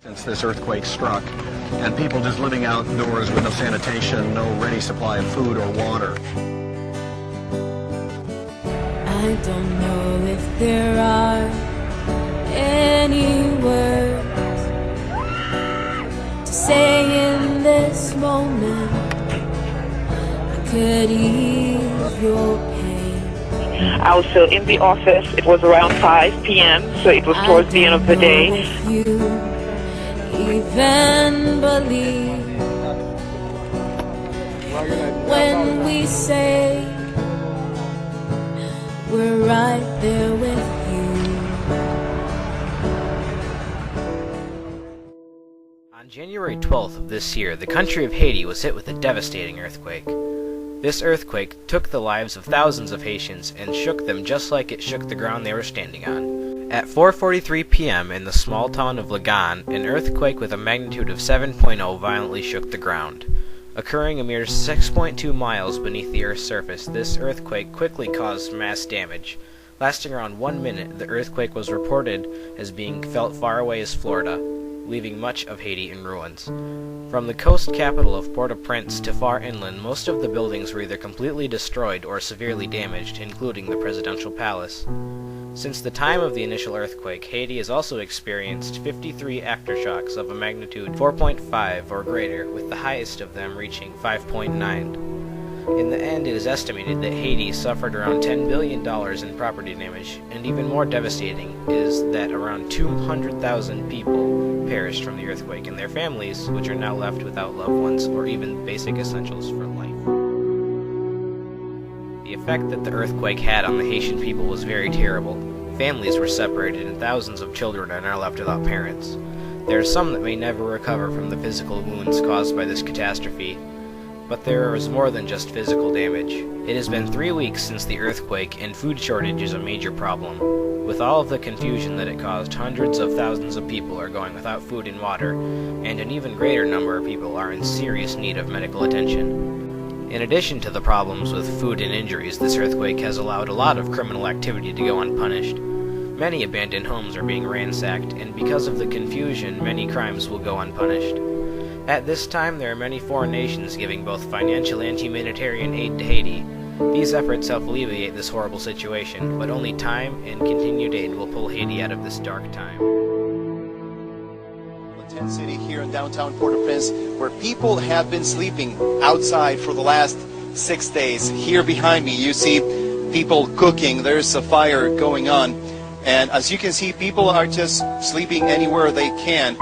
Since this earthquake struck, and people just living outdoors with no sanitation, no ready supply of food or water. I don't know if there are any words to say in this moment. I could ease your pain. I was still in the office. It was around 5 p.m., so it was towards the end of the day. If you even believe when we say we're right there with you. On January 12th of this year, the country of Haiti was hit with a devastating earthquake. This earthquake took the lives of thousands of Haitians and shook them just like it shook the ground they were standing on. At 4:43 p.m. in the small town of Lagan, an earthquake with a magnitude of 7.0 violently shook the ground. Occurring a mere 6.2 miles beneath the Earth's surface, this earthquake quickly caused mass damage. Lasting around 1 minute, the earthquake was reported as being felt far away as Florida, leaving much of Haiti in ruins. From the coast capital of Port-au-Prince to far inland, most of the buildings were either completely destroyed or severely damaged, including the presidential palace. Since the time of the initial earthquake, Haiti has also experienced 53 aftershocks of a magnitude 4.5 or greater, with the highest of them reaching 5.9. In the end, it is estimated that Haiti suffered around $10 billion in property damage, and even more devastating is that around 200,000 people perished from the earthquake, and their families, which are now left without loved ones or even basic essentials for life. The effect that the earthquake had on the Haitian people was very terrible. Families were separated and thousands of children are now left without parents. There are some that may never recover from the physical wounds caused by this catastrophe, but there is more than just physical damage. It has been 3 weeks since the earthquake, and food shortage is a major problem. With all of the confusion that it caused, hundreds of thousands of people are going without food and water, and an even greater number of people are in serious need of medical attention. In addition to the problems with food and injuries, this earthquake has allowed a lot of criminal activity to go unpunished. Many abandoned homes are being ransacked, and because of the confusion, many crimes will go unpunished. At this time, there are many foreign nations giving both financial and humanitarian aid to Haiti. These efforts help alleviate this horrible situation, but only time and continued aid will pull Haiti out of this dark time. Tent City here in downtown Port-au-Prince, where people have been sleeping outside for the last 6 days. Here behind me, you see people cooking. There's a fire going on. And as you can see, people are just sleeping anywhere they can.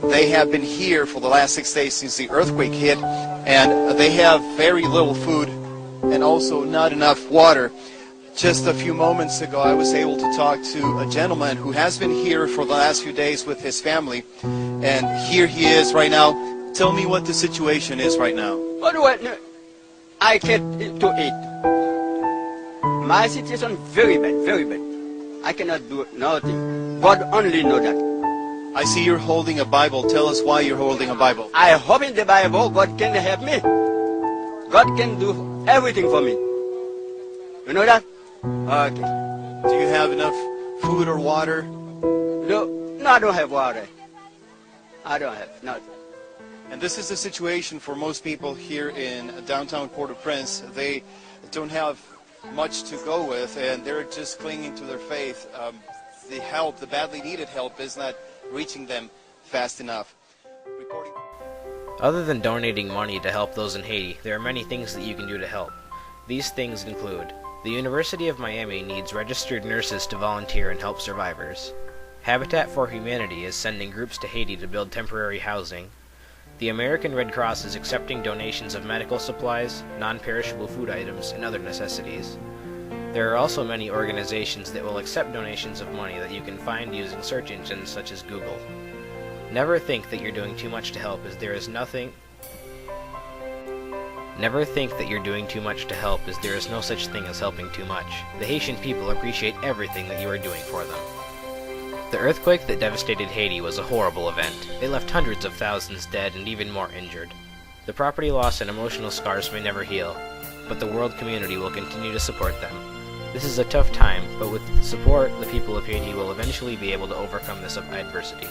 They have been here for the last 6 days since the earthquake hit, and they have very little food and also not enough water. Just a few moments ago, I was able to talk to a gentleman who has been here for the last few days with his family, and here he is right now. Tell me what the situation is right now. What do I get to eat? My situation very bad, very bad. I cannot do nothing. God only knows that. I see you're holding a Bible. Tell us why you're holding a Bible. I hope in the Bible God can help me. God can do everything for me. You know that? Okay. Do you have enough food or water? No, I don't have water. I don't have nothing. And this is the situation for most people here in downtown Port-au-Prince. They don't have much to go with, and they're just clinging to their faith. The help, the badly needed help, is not reaching them fast enough. Other than donating money to help those in Haiti, there are many things that you can do to help. These things include: the University of Miami needs registered nurses to volunteer and help survivors. Habitat for Humanity is sending groups to Haiti to build temporary housing. The American Red Cross is accepting donations of medical supplies, non-perishable food items, and other necessities. There are also many organizations that will accept donations of money that you can find using search engines such as Google. Never think that you're doing too much to help, as there is no such thing as helping too much. The Haitian people appreciate everything that you are doing for them. The earthquake that devastated Haiti was a horrible event. It left hundreds of thousands dead and even more injured. The property loss and emotional scars may never heal, but the world community will continue to support them. This is a tough time, but with support, the people of Haiti will eventually be able to overcome this adversity.